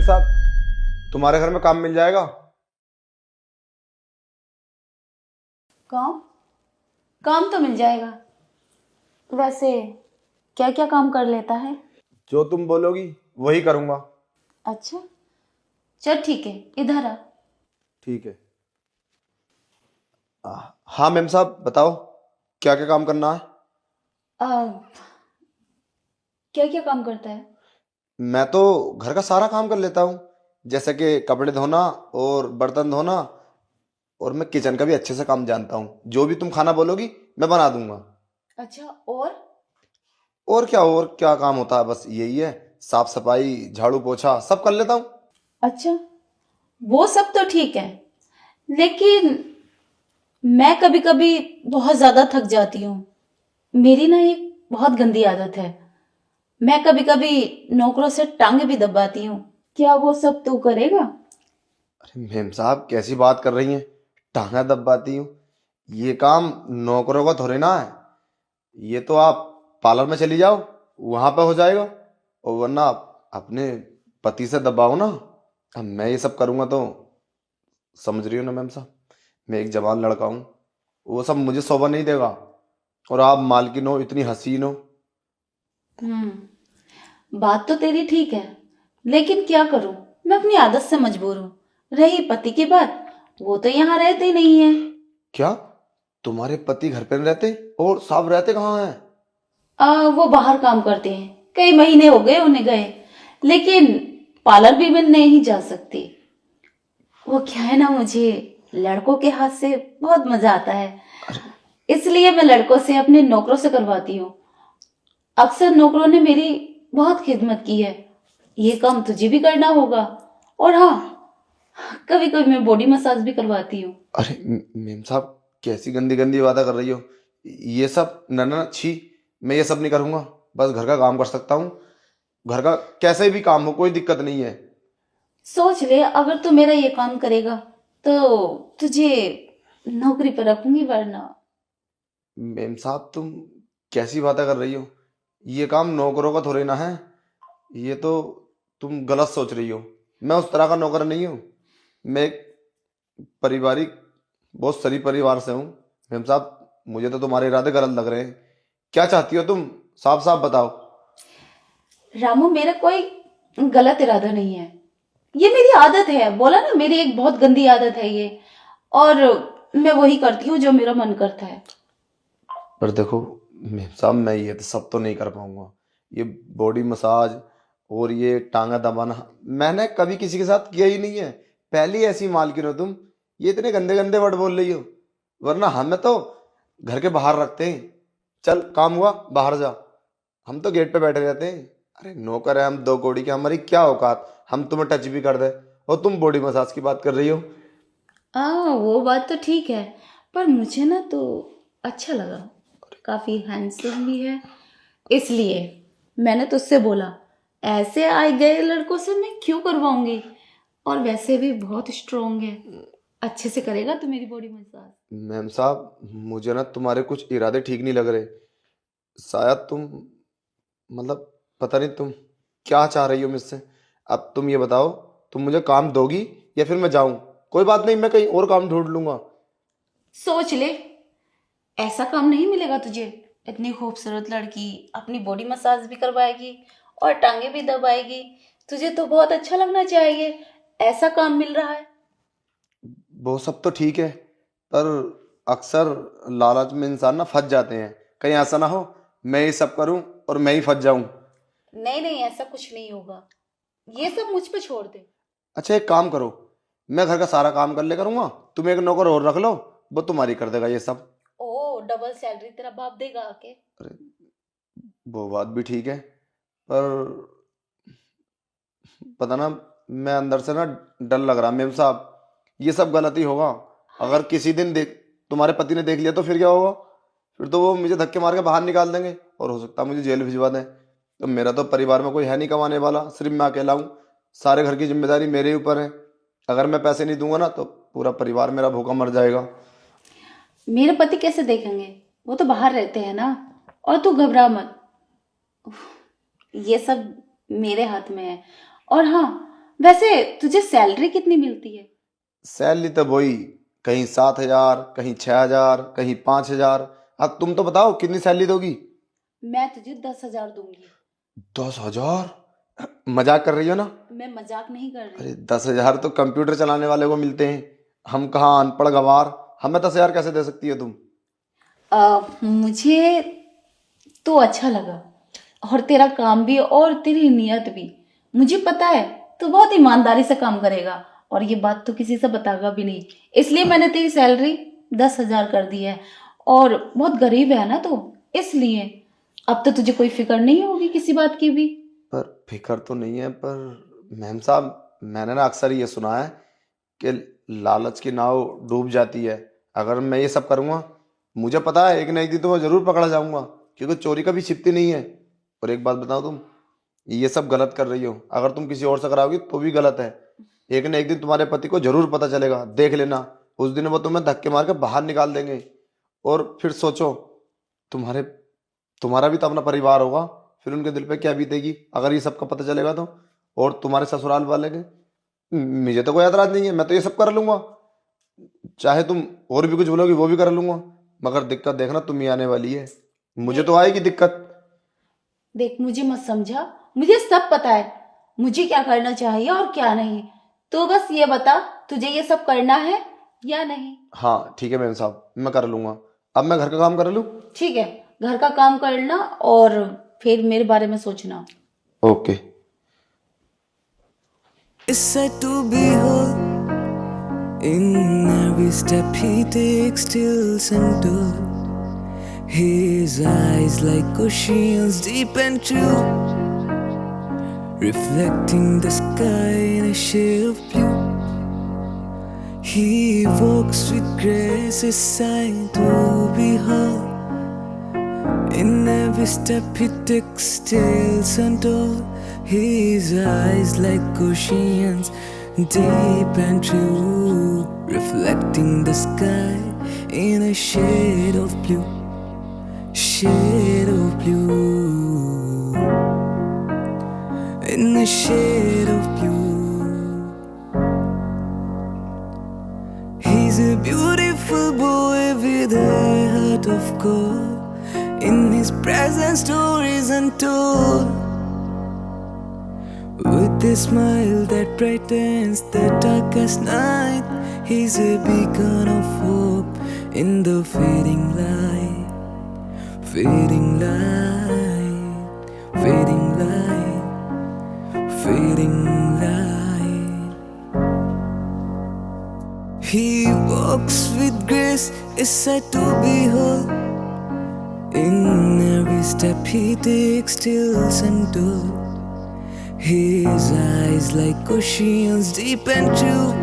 साहब, तुम्हारे घर में काम मिल जाएगा? काम काम तो मिल जाएगा। वैसे क्या क्या काम कर लेता है? जो तुम बोलोगी वही करूंगा। अच्छा, चल ठीक है, इधर आ। ठीक है। हाँ मैम साहब, बताओ क्या क्या काम करना है। क्या क्या काम करता है? मैं तो घर का सारा काम कर लेता हूँ, जैसे कि कपड़े धोना और बर्तन धोना। और मैं किचन का भी अच्छे से काम जानता हूँ। जो भी तुम खाना बोलोगी मैं बना दूंगा। अच्छा, और? और क्या काम होता है, बस यही है। साफ सफाई, झाड़ू पोछा सब कर लेता हूँ। अच्छा, वो सब तो ठीक है, लेकिन मैं कभी कभी बहुत ज्यादा थक जाती हूँ। मेरी ना एक बहुत गंदी आदत है। मैं कभी कभी नौकरों से टांगे भी दबाती हूँ। क्या वो सब तू करेगा? अरे मैम साहब, कैसी बात कर रही हैं? टांगा दबाती हूँ? ये काम नौकरों का थोड़ी ना है। ये तो आप पार्लर में चली जाओ, वहां पे हो जाएगा। और वरना आप अपने पति से दबाओ ना। अब मैं ये सब करूंगा तो समझ रही हो ना मैम साहब, मैं एक जवान लड़का हूँ। वो सब मुझे शोभा नहीं देगा। और आप मालकिन हो, इतनी हसीन हो। बात तो तेरी ठीक है, लेकिन क्या करूं, मैं अपनी आदत से मजबूर हूँ। रही पति की बात, वो तो यहाँ रहते ही नहीं है। क्या तुम्हारे पति घर पे नहीं रहते? और साहब रहते कहाँ हैं? वो बाहर काम करते हैं, कई महीने हो गए उन्हें गए। लेकिन पार्लर भी मैं नहीं जा सकती। वो क्या है ना, मुझे लड़कों के हाथ से बहुत मजा आता है, इसलिए मैं लड़कों से अपने नौकरों से करवाती हूँ। अक्सर नौकरों ने मेरी बहुत खिदमत की है। ये काम तुझे भी करना होगा। और हाँ, कभी कभी मैं बॉडी मसाज भी करवाती हूँ। अरे मेम साहब, कैसी गंदी गंदी बातें कर रही हो। ये सब न न छी। मैं ये सब नहीं करूंगा। बस घर का काम कर सकता हूँ। घर का कैसे भी काम हो, कोई दिक्कत नहीं है। सोच ले, अगर तू मेरा ये काम करेगा तो तुझे नौकरी पर रखूंगी, वरना। मेम साहब, तुम कैसी बातें कर रही हो? ये काम नौकरों का थोड़ी ना है। ये तो तुम गलत सोच रही हो। मैं उस तरह का नौकर नहीं हूँ। मैं एक पारिवारिक, बहुत शरीफ परिवार से हूँ। मेम साहब, मुझे तो तुम्हारे इरादे गलत लग रहे हैं। क्या चाहती हो तुम? साफ साफ बताओ। रामू, मेरा कोई गलत इरादा नहीं है। ये मेरी आदत है, बोला ना, मेरी एक बहुत गंदी आदत है ये। और मैं वही करती हूँ जो मेरा मन करता है। पर देखो मेम साहब, मैं ये तो सब तो नहीं कर पाऊंगा। ये बॉडी मसाज और ये टांगा दबाना मैंने कभी किसी के साथ किया ही नहीं है। पहली ऐसी मालकिन हो तुम, ये इतने गंदे गंदे वर्ड बोल रही हो। वरना हमें तो घर के बाहर रखते हैं। चल काम हुआ, बाहर जा। हम तो गेट पे बैठे रहते हैं। अरे नौकर है हम, दो कौड़ी के, हमारी क्या औकात हम तुम्हें टच भी कर दे। और तुम बॉडी मसाज की बात कर रही हो। वो बात तो ठीक है, पर मुझे ना तो अच्छा लगा। काफी हैंडसम भी है, इसलिए मैंने तुझसे बोला। ऐसे आए गए लड़कों से मैं क्यों करवाऊंगी? और वैसे भी बहुत स्ट्रोंग है, अच्छे से करेगा तो मेरी बॉडी मसाज। मैम साहब, मुझे ना तुम्हारे कुछ इरादे ठीक नहीं लग रहे। शायद तुम, मतलब पता नहीं तुम क्या चाह रही हो मुझसे। अब तुम ये बताओ, तुम मुझे काम दोगी या फिर मैं जाऊं? कोई बात नहीं, मैं कहीं और काम ढूंढ लूंगा। सोच ले, ऐसा काम नहीं मिलेगा तुझे। इतनी खूबसूरत लड़की अपनी बॉडी मसाज भी करवाएगी और टांगे भी दबाएगी। तुझे तो बहुत अच्छा लगना चाहिए, ऐसा काम मिल रहा है। वो सब तो ठीक है, पर अक्सर लालच में इंसान ना फंस जाते हैं। कहीं ऐसा ना हो मैं ये सब करूं और मैं ही फंस जाऊं। नहीं नहीं, ऐसा कुछ नहीं होगा। ये सब मुझ पे छोड़ दे। अच्छा एक काम करो, मैं घर का सारा काम कर ले करूंगा, तुम एक नौकर और रख लो, वो तुम्हारी कर देगा ये सब। ओ, डबल सैलरी तेरा बाप देगा आके? अरे वो बात भी ठीक है, पर पता ना, मैं अंदर से ना डर लग रहा मेम साहब। ये सब गलती होगा। अरे, अगर किसी दिन देख तुम्हारे पति ने देख लिया तो फिर क्या होगा? फिर तो वो मुझे धक्के मार के बाहर निकाल देंगे और हो सकता है मुझे जेल भिजवा दें। तो मेरा तो परिवार में कोई है नहीं कमाने वाला, सिर्फ मैं अकेला हूँ। सारे घर की जिम्मेदारी मेरे ऊपर है। अगर मैं पैसे नहीं दूंगा ना तो पूरा परिवार मेरा भूखा मर जाएगा। मेरे पति कैसे देखेंगे? वो तो बाहर रहते हैं ना। और तू घबरा मत, ये सब मेरे हाथ में है। और हाँ, वैसे तुझे सैलरी कितनी मिलती है? सैलरी तो वही, कहीं 7,000, कहीं 6,000, कहीं 5,000। अब तुम तो बताओ कितनी सैलरी दोगी? मैं तुझे 10,000 दूंगी। 10,000? मजाक कर रही हो ना? मैं मजाक नहीं कर रही। अरे 10,000 तो कंप्यूटर चलाने वाले को मिलते हैं, हम कहाँ अनपढ़ गवार, हमें 10,000 कैसे दे सकती हो तुम? मुझे तो अच्छा लगा, और तेरा काम भी और तेरी नीयत भी। मुझे पता है तू बहुत ईमानदारी से काम करेगा, और ये बात तो किसी से बताएगा भी नहीं, इसलिए मैंने तेरी सैलरी 10,000 कर दी है। और बहुत गरीब है ना तू, इसलिए अब तो तुझे कोई फिक्र नहीं होगी किसी बात की भी। पर फिक्र तो नहीं है, पर मैम साहब मैंने ना अक्सर ये सुना है कि लालच की नाव डूब जाती है। अगर मैं ये सब करूँगा, मुझे पता है एक ना एक दिन तो मैं ज़रूर पकड़ा जाऊँगा, क्योंकि चोरी कभी छिपती नहीं है। और एक बात बताओ, तुम ये सब गलत कर रही हो, अगर तुम किसी और से कराओगी तो भी गलत है। एक ना एक दिन तुम्हारे पति को जरूर पता चलेगा, देख लेना। उस दिन वो तुम्हें धक्के मार के बाहर निकाल देंगे, और फिर सोचो, तुम्हारे तुम्हारा भी तो अपना परिवार होगा, फिर उनके दिल पे क्या बीतेगी अगर ये सबका पता चलेगा तो। और तुम्हारे ससुराल वाले के, मुझे तो कोई एतराज नहीं है, मैं तो ये सब कर लूंगा। चाहे तुम और भी कुछ बोलोगी वो भी कर लूंगा, मगर दिक्कत देखना तुम ही आने वाली है, मुझे तो आएगी दिक्कत। देख, मुझे मत समझा, मुझे सब पता है मुझे क्या करना चाहिए और क्या नहीं। तो बस ये बता, तुझे ये सब करना है या नहीं? हाँ ठीक है मैम साहब, मैं कर लूंगा। अब मैं घर का काम कर लूँ? ठीक है, घर का काम करना और फिर मेरे बारे में सोचना। Okay. Is said to be whole in every step he takes till center. His eyes like oceans deep and true, reflecting the sky in a shade of blue. He walks with grace, his sight to behold. In every step he takes till center. His eyes like oceans, deep and true, reflecting the sky in a shade of blue, shade of blue, in a shade of blue. He's a beautiful boy with a heart of gold, in his presence stories untold. With a smile that brightens the darkest night, he's a beacon of hope in the fading light, fading light, fading light, fading light. He walks with grace, is said to behold. In every step he takes till center. His eyes like oceans deep and true.